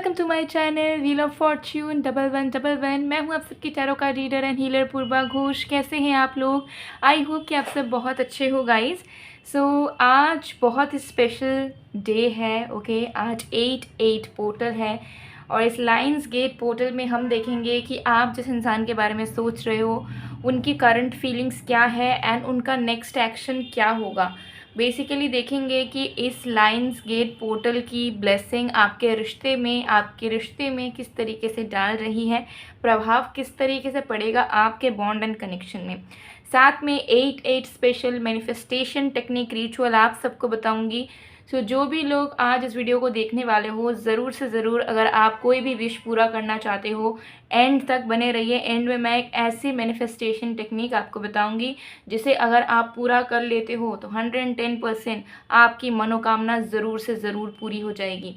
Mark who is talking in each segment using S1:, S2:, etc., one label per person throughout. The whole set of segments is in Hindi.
S1: Welcome to my channel wheel of fortune 1111। मैं हूं आप सबकी टैरो का reader and healer Purva Ghosh. कैसे हैं आप लोग? आई होप कि आप सब बहुत अच्छे हो गाइस। सो आज बहुत ही स्पेशल डे है। ओके, आज 8/8 पोर्टल है और इस लाइंस गेट पोर्टल में हम देखेंगे कि आप जिस इंसान के बारे में सोच रहे हो उनकी करंट फीलिंग्स क्या है एंड उनका नेक्स्ट एक्शन क्या होगा। बेसिकली देखेंगे कि इस लाइंस गेट पोर्टल की ब्लेसिंग आपके रिश्ते में किस तरीके से डाल रही है, प्रभाव किस तरीके से पड़ेगा आपके बॉन्ड एंड कनेक्शन में। साथ में 8/8 स्पेशल मैनिफेस्टेशन टेक्निक रिचुअल आप सबको बताऊंगी। सो जो भी लोग आज इस वीडियो को देखने वाले हो, ज़रूर से ज़रूर अगर आप कोई भी विश पूरा करना चाहते हो एंड तक बने रहिए। एंड में मैं एक ऐसी मैनिफेस्टेशन टेक्निक आपको बताऊंगी जिसे अगर आप पूरा कर लेते हो तो 110% आपकी मनोकामना ज़रूर से ज़रूर पूरी हो जाएगी।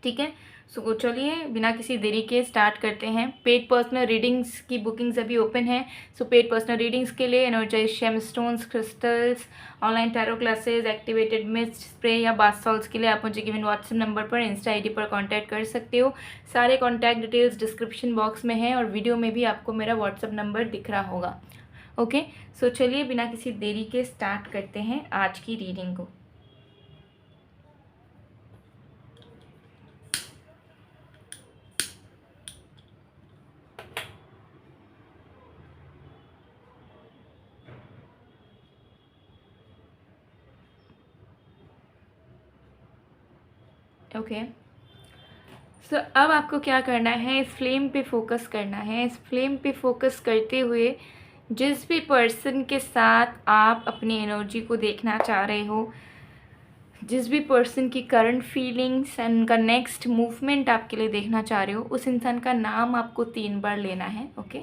S1: ठीक है, सो चलिए बिना किसी देरी के स्टार्ट करते हैं। पेड पर्सनल रीडिंग्स की बुकिंग्स अभी ओपन है। सो पेड पर्सनल रीडिंग्स के लिए energise gem stones, crystals, online tarot classes, activated mist spray या बाथ सॉल्ट्स के लिए आप मुझे गिवन व्हाट्सएप नंबर पर, इंस्टा आईडी पर कांटेक्ट कर सकते हो। सारे कॉन्टैक्ट डिटेल्स डिस्क्रिप्शन बॉक्स में है और वीडियो में भी आपको मेरा व्हाट्सएप नंबर दिख रहा होगा। ओके, सो चलिए बिना किसी देरी के स्टार्ट करते हैं आज की रीडिंग को। ओके, सो अब आपको क्या करना है, इस फ्लेम पे फोकस करना है। इस फ्लेम पे फोकस करते हुए जिस भी पर्सन के साथ आप अपनी एनर्जी को देखना चाह रहे हो, जिस भी पर्सन की करंट फीलिंग्स एंड उनका नेक्स्ट मूवमेंट आपके लिए देखना चाह रहे हो, उस इंसान का नाम आपको 3 बार लेना है। ओके,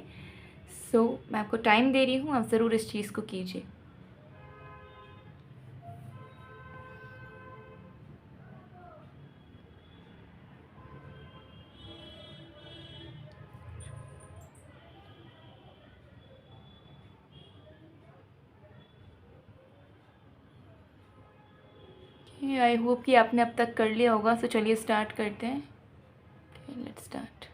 S1: सो मैं आपको टाइम दे रही हूँ, आप ज़रूर इस चीज़ को कीजिए। आई होप कि आपने अब तक कर लिया होगा। सो चलिए स्टार्ट करते हैं। Let's start.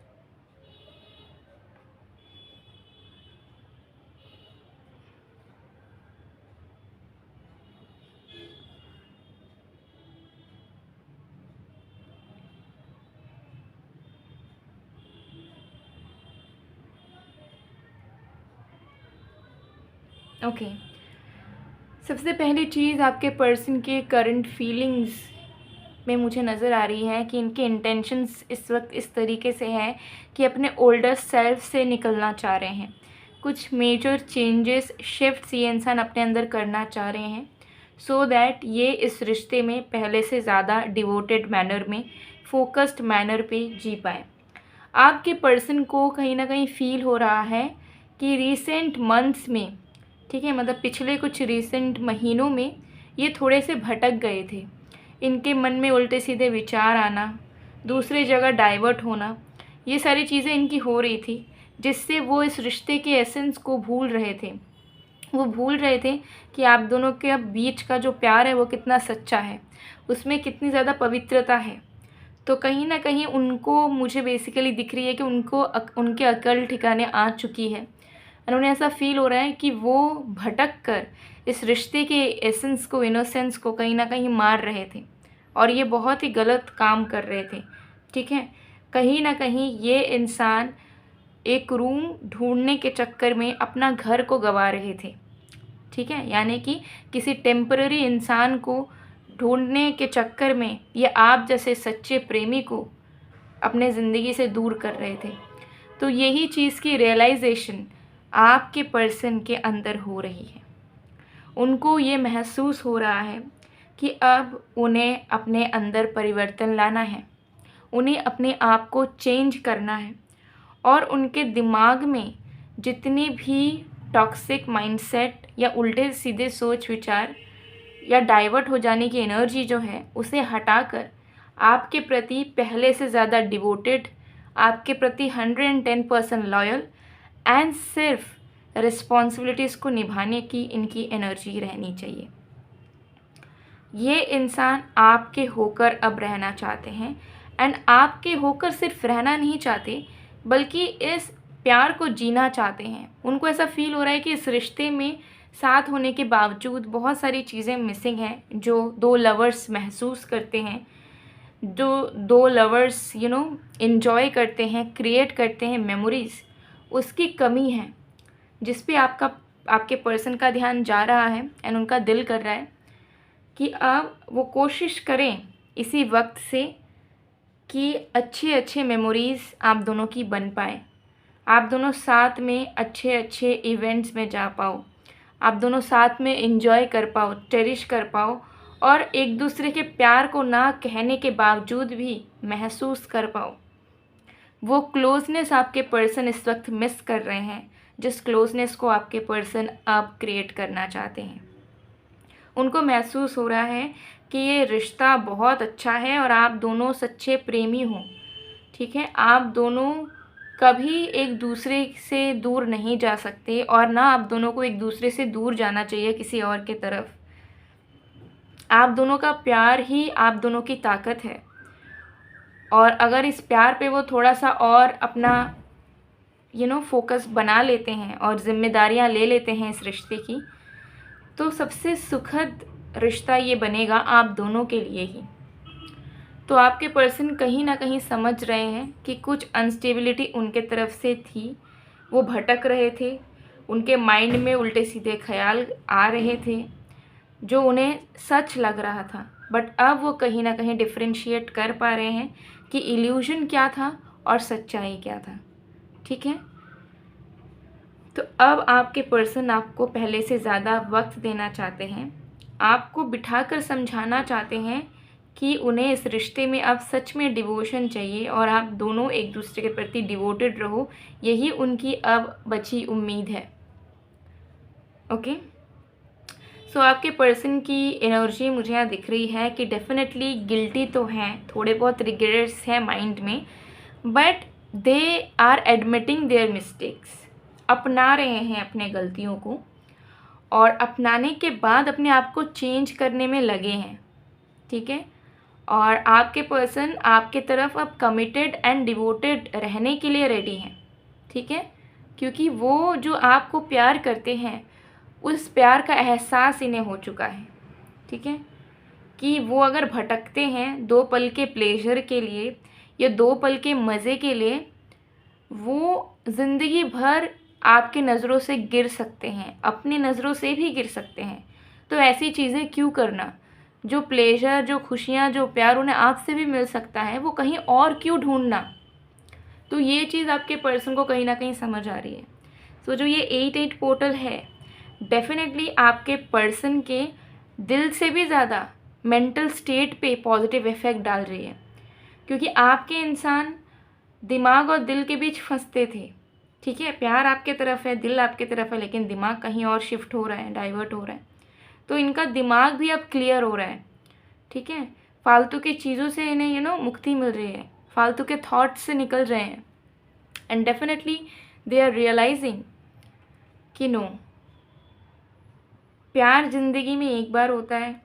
S1: ओके, सबसे पहली चीज़ आपके पर्सन के करंट फीलिंग्स में मुझे नज़र आ रही है कि इनके इंटेंशंस इस वक्त इस तरीके से हैं कि अपने ओल्डर सेल्फ से निकलना चाह रहे हैं। कुछ मेजर चेंजेस, शिफ्ट्स ये इंसान अपने अंदर करना चाह रहे हैं सो दैट ये इस रिश्ते में पहले से ज़्यादा डिवोटेड मैनर में, फोकस्ड मैनर पे जी पाए। आपके पर्सन को कहीं ना कहीं फील हो रहा है कि रीसेंट मंथ्स में, ठीक है, मतलब पिछले कुछ रीसेंट महीनों में ये थोड़े से भटक गए थे। इनके मन में उल्टे सीधे विचार आना, दूसरी जगह डाइवर्ट होना, ये सारी चीज़ें इनकी हो रही थी, जिससे वो इस रिश्ते के एसेंस को भूल रहे थे। वो भूल रहे थे कि आप दोनों के बीच का जो प्यार है वो कितना सच्चा है, उसमें कितनी ज़्यादा पवित्रता है। तो कहीं ना कहीं उनको, मुझे बेसिकली दिख रही है कि उनको उनके अकल ठिकाने आ चुकी है और उन्हें ऐसा फील हो रहा है कि वो भटक कर इस रिश्ते के एसेंस को, इनोसेंस को कहीं ना कहीं मार रहे थे और ये बहुत ही गलत काम कर रहे थे। ठीक है, कहीं ना कहीं ये इंसान एक रूम ढूंढने के चक्कर में अपना घर को गंवा रहे थे। ठीक है, यानी कि किसी टेम्पररी इंसान को ढूंढने के चक्कर में ये आप जैसे सच्चे प्रेमी को अपने ज़िंदगी से दूर कर रहे थे। तो यही चीज़ की रियलाइजेशन आपके पर्सन के अंदर हो रही है। उनको ये महसूस हो रहा है कि अब उन्हें अपने अंदर परिवर्तन लाना है, उन्हें अपने आप को चेंज करना है और उनके दिमाग में जितनी भी टॉक्सिक माइंडसेट या उल्टे सीधे सोच विचार या डाइवर्ट हो जाने की एनर्जी जो है, उसे हटाकर आपके प्रति पहले से ज़्यादा डिवोटेड, आपके प्रति 110% लॉयल एंड सिर्फ रिस्पॉन्सिबिलिटीज़ को निभाने की इनकी एनर्जी रहनी चाहिए। ये इंसान आपके होकर अब रहना चाहते हैं एंड आपके होकर सिर्फ रहना नहीं चाहते बल्कि इस प्यार को जीना चाहते हैं। उनको ऐसा फील हो रहा है कि इस रिश्ते में साथ होने के बावजूद बहुत सारी चीज़ें मिसिंग हैं जो दो लवर्स महसूस करते हैं, जो दो लवर्स एंजॉय करते हैं, क्रिएट करते हैं मेमोरीज़, उसकी कमी है जिस पे आपके पर्सन का ध्यान जा रहा है एंड उनका दिल कर रहा है कि अब वो कोशिश करें इसी वक्त से कि अच्छे अच्छे मेमोरीज़ आप दोनों की बन पाए, आप दोनों साथ में अच्छे अच्छे इवेंट्स में जा पाओ, आप दोनों साथ में एंजॉय कर पाओ, चेरिश कर पाओ और एक दूसरे के प्यार को ना कहने के बावजूद भी महसूस कर पाओ। वो क्लोजनेस आपके पर्सन इस वक्त मिस कर रहे हैं, जिस क्लोजनेस को आपके पर्सन अब क्रिएट करना चाहते हैं। उनको महसूस हो रहा है कि ये रिश्ता बहुत अच्छा है और आप दोनों सच्चे प्रेमी हो, ठीक है। आप दोनों कभी एक दूसरे से दूर नहीं जा सकते और ना आप दोनों को एक दूसरे से दूर जाना चाहिए किसी और के तरफ। आप दोनों का प्यार ही आप दोनों की ताकत है और अगर इस प्यार पे वो थोड़ा सा और अपना फोकस बना लेते हैं और जिम्मेदारियां ले लेते हैं इस रिश्ते की, तो सबसे सुखद रिश्ता ये बनेगा आप दोनों के लिए ही। तो आपके पर्सन कहीं ना कहीं समझ रहे हैं कि कुछ अनस्टेबिलिटी उनके तरफ से थी, वो भटक रहे थे, उनके माइंड में उल्टे सीधे ख्याल आ रहे थे जो उन्हें सच लग रहा था, बट अब वो कहीं ना कहीं डिफ्रेंशिएट कर पा रहे हैं कि इल्यूजन क्या था और सच्चाई क्या था, ठीक है। तो अब आपके पर्सन आपको पहले से ज़्यादा वक्त देना चाहते हैं, आपको बिठाकर समझाना चाहते हैं कि उन्हें इस रिश्ते में अब सच में डिवोशन चाहिए और आप दोनों एक दूसरे के प्रति डिवोटेड रहो, यही उनकी अब बची उम्मीद है। ओके, सो आपके पर्सन की एनर्जी मुझे यहाँ दिख रही है कि डेफिनेटली गिल्टी तो हैं, थोड़े बहुत रिग्रेट्स हैं माइंड में, but they are admitting their mistakes, अपना रहे हैं अपने गलतियों को और अपनाने के बाद अपने आप को चेंज करने में लगे हैं, ठीक है। और आपके पर्सन आपके तरफ अब कमिटेड एंड डिवोटेड रहने के लिए रेडी हैं, ठीक है, क्योंकि वो जो आपको प्यार करते हैं उस प्यार का एहसास इन्हें हो चुका है, ठीक है, कि वो अगर भटकते हैं 2 पल के प्लेजर के लिए या 2 पल के मज़े के लिए, वो ज़िंदगी भर आपकी नज़रों से गिर सकते हैं, अपनी नज़रों से भी गिर सकते हैं। तो ऐसी चीज़ें क्यों करना, जो प्लेजर, जो खुशियाँ, जो प्यार उन्हें आपसे भी मिल सकता है, वो कहीं और क्यों ढूंढना। तो ये चीज़ आपके पर्सन को कहीं ना कहीं समझ आ रही है। सो जो ये 8-8 पोर्टल है डेफिनेटली आपके पर्सन के दिल से भी ज़्यादा मेंटल स्टेट पे पॉजिटिव इफ़ेक्ट डाल रही है, क्योंकि आपके इंसान दिमाग और दिल के बीच फंसते थे, ठीक है। प्यार आपके तरफ है, दिल आपके तरफ है, लेकिन दिमाग कहीं और शिफ्ट हो रहा है, डाइवर्ट हो रहा है। तो इनका दिमाग भी अब क्लियर हो रहा है, ठीक है। फालतू की चीज़ों से इन्हें मुक्ति मिल रही है, फालतू के थॉट्स से निकल रहे हैं and definitely they are realising कि नो, प्यार ज़िंदगी में एक बार होता है।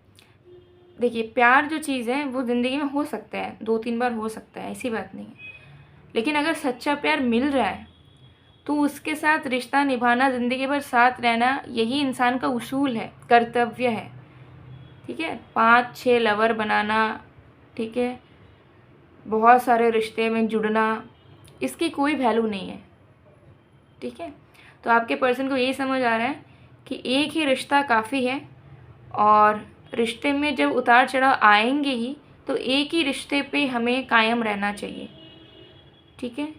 S1: देखिए, प्यार जो चीज़ है वो ज़िंदगी में हो सकता है, 2-3 बार हो सकता है, ऐसी बात नहीं है, लेकिन अगर सच्चा प्यार मिल रहा है तो उसके साथ रिश्ता निभाना, ज़िंदगी भर साथ रहना, यही इंसान का उसूल है, कर्तव्य है, ठीक है। 5-6 लवर बनाना, ठीक है, बहुत सारे रिश्ते में जुड़ना, इसकी कोई वैल्यू नहीं है, ठीक है। तो आपके पर्सन को यही समझ आ रहा है कि एक ही रिश्ता काफ़ी है और रिश्ते में जब उतार चढ़ाव आएंगे ही तो एक ही रिश्ते पे हमें कायम रहना चाहिए, ठीक है।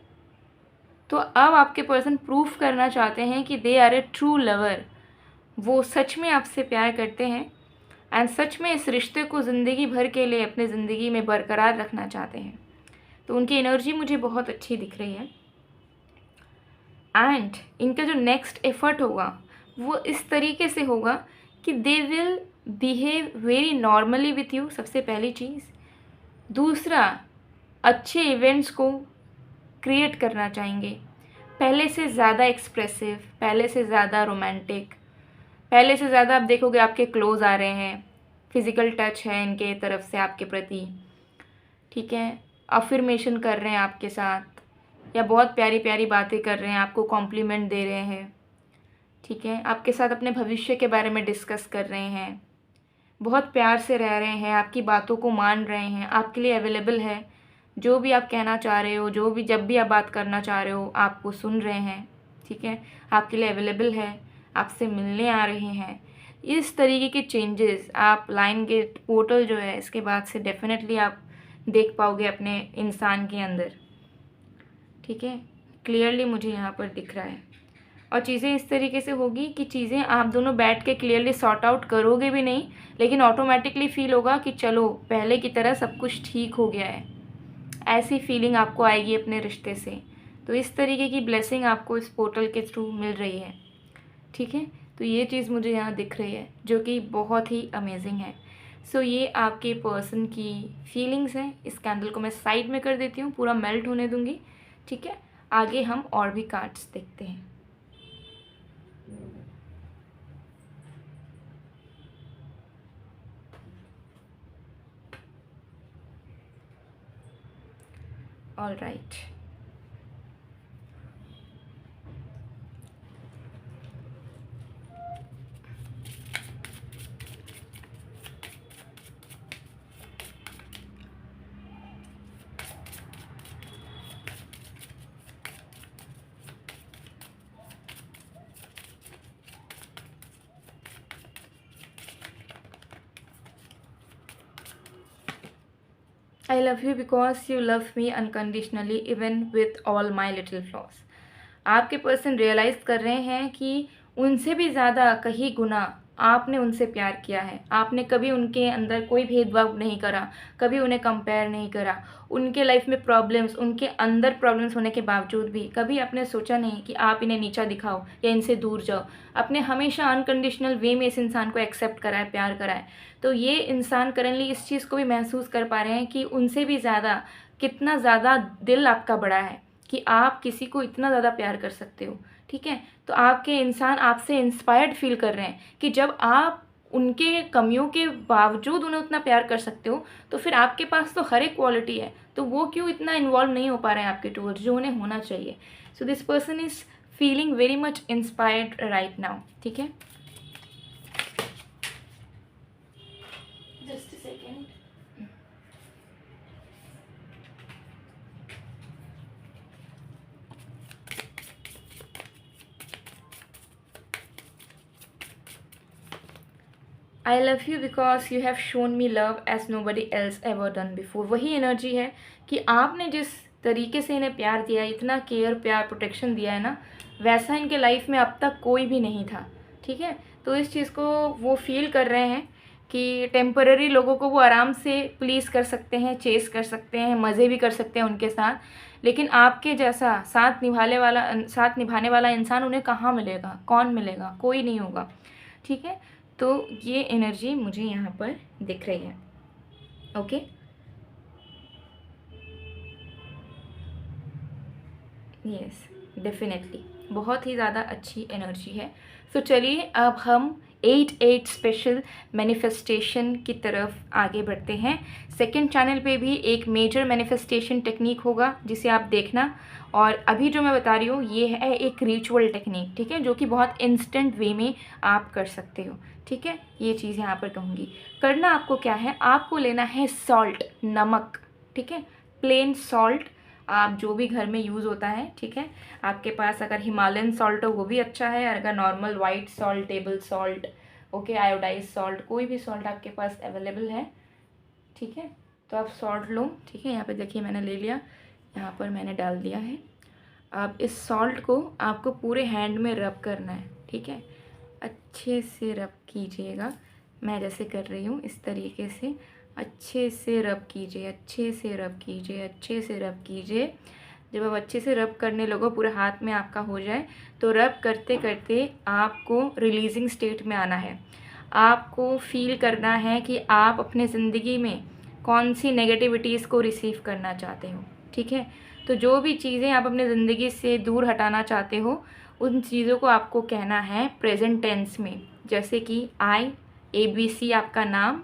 S1: तो अब आपके पर्सन प्रूफ करना चाहते हैं कि they are a true lover, वो सच में आपसे प्यार करते हैं एंड सच में इस रिश्ते को ज़िंदगी भर के लिए अपने ज़िंदगी में बरकरार रखना चाहते हैं। तो उनकी एनर्जी मुझे बहुत अच्छी दिख रही है एंड इनका जो नेक्स्ट एफर्ट होगा वो इस तरीके से होगा कि they will behave very normally with you, सबसे पहली चीज़। दूसरा, अच्छे इवेंट्स को क्रिएट करना चाहेंगे, पहले से ज़्यादा एक्सप्रेसिव, पहले से ज़्यादा रोमांटिक, पहले से ज़्यादा आप देखोगे आपके क्लोज आ रहे हैं, फिज़िकल टच है इनके तरफ से आपके प्रति, ठीक है। अफर्मेशन कर रहे हैं आपके साथ, या बहुत प्यारी प्यारी बातें कर रहे हैं, आपको कॉम्प्लीमेंट दे रहे हैं, ठीक है, आपके साथ अपने भविष्य के बारे में डिस्कस कर रहे हैं, बहुत प्यार से रह रहे हैं, आपकी बातों को मान रहे हैं, आपके लिए अवेलेबल है, जो भी आप कहना चाह रहे हो, जो भी जब भी आप बात करना चाह रहे हो आपको सुन रहे हैं, ठीक है, आपके लिए अवेलेबल है, आपसे मिलने आ रहे हैं। इस तरीके के चेंजेस आप लाइन गेट पोर्टल जो है इसके बाद से डेफिनेटली आप देख पाओगे अपने इंसान के अंदर, ठीक है, क्लियरली मुझे यहाँ पर दिख रहा है। और चीज़ें इस तरीके से होगी कि चीज़ें आप दोनों बैठ के क्लियरली सॉर्ट आउट करोगे भी नहीं, लेकिन ऑटोमेटिकली फील होगा कि चलो पहले की तरह सब कुछ ठीक हो गया है, ऐसी फीलिंग आपको आएगी अपने रिश्ते से। तो इस तरीके की ब्लेसिंग आपको इस पोर्टल के थ्रू मिल रही है, ठीक है। तो ये चीज़ मुझे यहाँ दिख रही है जो कि बहुत ही अमेजिंग है। सो ये आपके पर्सन की फीलिंग्स हैं। इस कैंडल को मैं साइड में कर देती हूँ, पूरा मेल्ट होने दूँगी, ठीक है। आगे हम और भी कार्ड्स देखते हैं। All right, I love you because you love me unconditionally even with all my little flaws. आपके पर्सन रियलाइज़ कर रहे हैं कि उनसे भी ज़्यादा कहीं गुना आपने उनसे प्यार किया है। आपने कभी उनके अंदर कोई भेदभाव नहीं करा, कभी उन्हें कंपेयर नहीं करा। उनके लाइफ में प्रॉब्लम्स, उनके अंदर प्रॉब्लम्स होने के बावजूद भी कभी आपने सोचा नहीं कि आप इन्हें नीचा दिखाओ या इनसे दूर जाओ। आपने हमेशा अनकंडीशनल वे में इस इंसान को एक्सेप्ट करा है, प्यार करा है। तो ये इंसान करंटली इस चीज़ को भी महसूस कर पा रहे हैं कि उनसे भी ज़्यादा कितना ज़्यादा दिल आपका बड़ा है कि आप किसी को इतना ज़्यादा प्यार कर सकते हो, ठीक है। तो आपके इंसान आपसे इंस्पायर्ड फील कर रहे हैं कि जब आप उनके कमियों के बावजूद उन्हें उतना प्यार कर सकते हो, तो फिर आपके पास तो हर एक क्वालिटी है, तो वो क्यों इतना इन्वॉल्व नहीं हो पा रहे हैं आपके टूवर्ड्स, जो उन्हें होना चाहिए। So this person is feeling very much inspired right now, ठीक है। Just a second. I love you because you have shown me love as nobody else ever done before. वही एनर्जी है कि आपने जिस तरीके से इन्हें प्यार दिया है, इतना केयर, प्यार, प्रोटेक्शन दिया है ना, वैसा इनके लाइफ में अब तक कोई भी नहीं था, ठीक है। तो इस चीज़ को वो फील कर रहे हैं कि टेम्पररी लोगों को वो आराम से प्लीज़ कर सकते हैं, चेस कर सकते हैं, मज़े भी कर सकते हैं उनके साथ, लेकिन आपके जैसा साथ निभाने वाला इंसान उन्हें कहाँ मिलेगा, कौन मिलेगा, कोई नहीं होगा, ठीक है। तो ये एनर्जी मुझे यहाँ पर दिख रही है, ओके। यस, डेफिनेटली बहुत ही ज़्यादा अच्छी एनर्जी है। सो चलिए अब हम 8/8 स्पेशल मैनिफेस्टेशन की तरफ आगे बढ़ते हैं। सेकंड चैनल पे भी एक मेजर मैनिफेस्टेशन टेक्निक होगा जिसे आप देखना, और अभी जो मैं बता रही हूँ ये है एक रिचुअल टेक्निक, ठीक है, जो कि बहुत इंस्टेंट वे में आप कर सकते हो, ठीक है। ये चीज़ यहाँ पर कहूँगी। करना आपको क्या है, आपको लेना है सॉल्ट, नमक, ठीक है, प्लेन सॉल्ट, आप जो भी घर में यूज़ होता है, ठीक है। आपके पास अगर हिमालयन सॉल्ट हो वो भी अच्छा है, अगर normal white salt, table salt, okay, iodise salt, कोई भी सॉल्ट आपके पास अवेलेबल है, ठीक है। तो आप सॉल्ट लो, ठीक है। यहाँ पे देखिए मैंने ले लिया, यहाँ पर मैंने डाल दिया है। अब इस सॉल्ट को आपको पूरे हैंड में रब करना है, ठीक है। अच्छे से रब कीजिएगा, मैं जैसे कर रही हूँ इस तरीके से अच्छे से रब कीजिए, अच्छे से रब कीजिए, अच्छे से रब कीजिए। जब आप अच्छे से रब करने लगो, पूरे हाथ में आपका हो जाए, तो रब करते करते आपको रिलीजिंग स्टेट में आना है। आपको फील करना है कि आप अपने ज़िंदगी में कौन सी नेगेटिविटीज़ को रिसीव करना चाहते हो, ठीक है। तो जो भी चीज़ें आप अपने ज़िंदगी से दूर हटाना चाहते हो, उन चीज़ों को आपको कहना है प्रेजेंट टेंस में, जैसे कि आई ABC आपका नाम,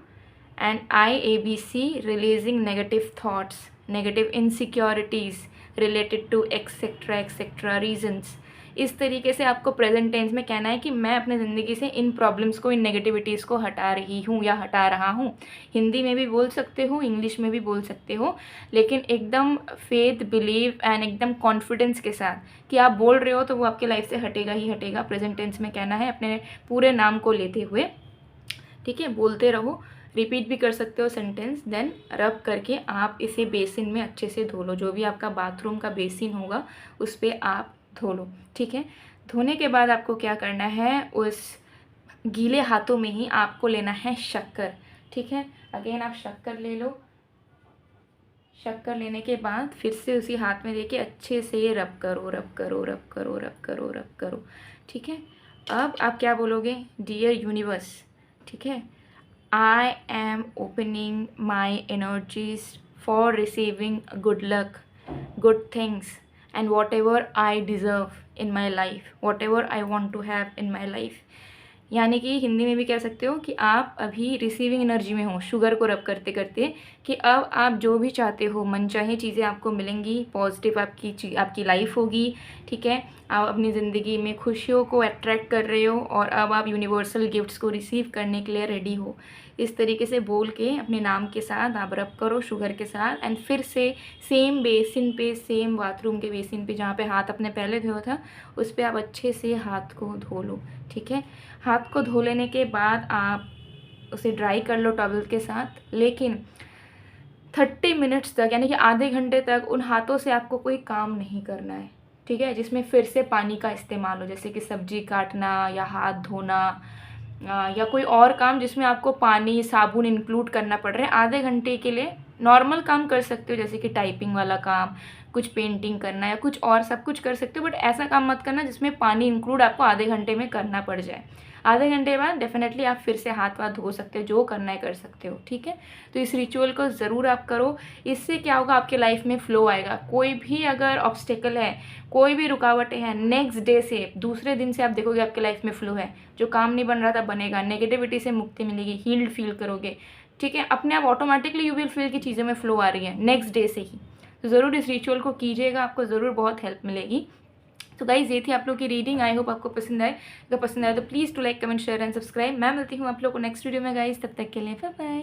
S1: and I ABC releasing negative thoughts negative insecurities related to etcetera etcetera reasons. इस तरीके से आपको प्रेजेंट टेंस में कहना है कि मैं अपने ज़िंदगी से इन प्रॉब्लम्स को, इन नेगेटिविटीज़ को हटा रही हूँ या हटा रहा हूँ। हिंदी में भी बोल सकते हो, इंग्लिश में भी बोल सकते हो, लेकिन एकदम फेथ, बिलीव एंड एकदम कॉन्फिडेंस के साथ कि आप बोल रहे हो तो वो आपके लाइफ से हटेगा ही हटेगा। प्रेजेंट टेंस में कहना है अपने पूरे नाम को लेते हुए, ठीक है। बोलते रहो, रिपीट भी कर सकते हो सेंटेंस। देन रब करके आप इसे बेसिन में अच्छे से धो लो, जो भी आपका बाथरूम का बेसिन होगा उस पर आप धो लो, ठीक है। धोने के बाद आपको क्या करना है, उस गीले हाथों में ही आपको लेना है शक्कर, ठीक है। अगेन आप शक्कर ले लो। शक्कर लेने के बाद फिर से उसी हाथ में लेके अच्छे से रब करो, रब करो, रब करो, रब करो, रब करो, ठीक है। अब आप क्या बोलोगे, डियर यूनिवर्स, ठीक है, I am opening my energies for receiving good luck, good things, and whatever I deserve in my life, whatever I want to have in my life। यानी कि हिंदी में भी कह सकते हो कि आप अभी रिसीविंग एनर्जी में हो, शुगर को रब करते करते, कि अब आप जो भी चाहते हो मनचाही चीज़ें आपको मिलेंगी, पॉजिटिव आपकी लाइफ होगी, ठीक है। आप अपनी ज़िंदगी में खुशियों को अट्रैक्ट कर रहे हो और अब आप यूनिवर्सल गिफ्ट्स को रिसीव करने के लिए रेडी हो। इस तरीके से बोल के अपने नाम के साथ आप रब करो शुगर के साथ, एंड फिर से सेम बेसिन पे, सेम बाथरूम के बेसिन पे जहाँ पे हाथ अपने पहले धोया था उस पर आप अच्छे से हाथ को धो लो, ठीक है। हाथ को धो लेने के बाद आप उसे ड्राई कर लो टॉवल के साथ, लेकिन 30 मिनट्स तक, यानी कि आधे घंटे तक उन हाथों से आपको कोई काम नहीं करना है, ठीक है, जिसमें फिर से पानी का इस्तेमाल हो, जैसे कि सब्जी काटना या हाथ धोना या कोई और काम जिसमें आपको पानी, साबुन इंक्लूड करना पड़ रहा है। आधे घंटे के लिए नॉर्मल काम कर सकते हो, जैसे कि टाइपिंग वाला काम, कुछ पेंटिंग करना या कुछ और, सब कुछ कर सकते हो, बट ऐसा काम मत करना जिसमें पानी इंक्लूड आपको आधे घंटे में करना पड़ जाए। आधे घंटे बाद डेफिनेटली आप फिर से हाथ वाथ धो सकते हो, जो करना है कर सकते हो, ठीक है। तो इस रिचुअल को ज़रूर आप करो। इससे क्या होगा, आपके लाइफ में फ़्लो आएगा। कोई भी अगर ऑब्स्टेकल है, कोई भी रुकावटें हैं, नेक्स्ट डे से, दूसरे दिन से आप देखोगे आपके लाइफ में फ़्लो है। जो काम नहीं बन रहा था बनेगा, नेगेटिविटी से मुक्ति मिलेगी, हील्ड फील करोगे, ठीक है। अपने आप ऑटोमेटिकली यू विल फील की चीज़ों में फ़्लो आ रही है नेक्स्ट डे से ही। तो ज़रूर इस रिचुअल को कीजिएगा, आपको ज़रूर बहुत हेल्प मिलेगी। तो गाइज ये थी आप लोग की रीडिंग। आई होप आपको पसंद आए। अगर पसंद आए तो please to like, comment, share and subscribe. मैं मिलती हूँ आप लोग को नेक्स्ट वीडियो में गाइज, तब तक के लिए बाय बाय।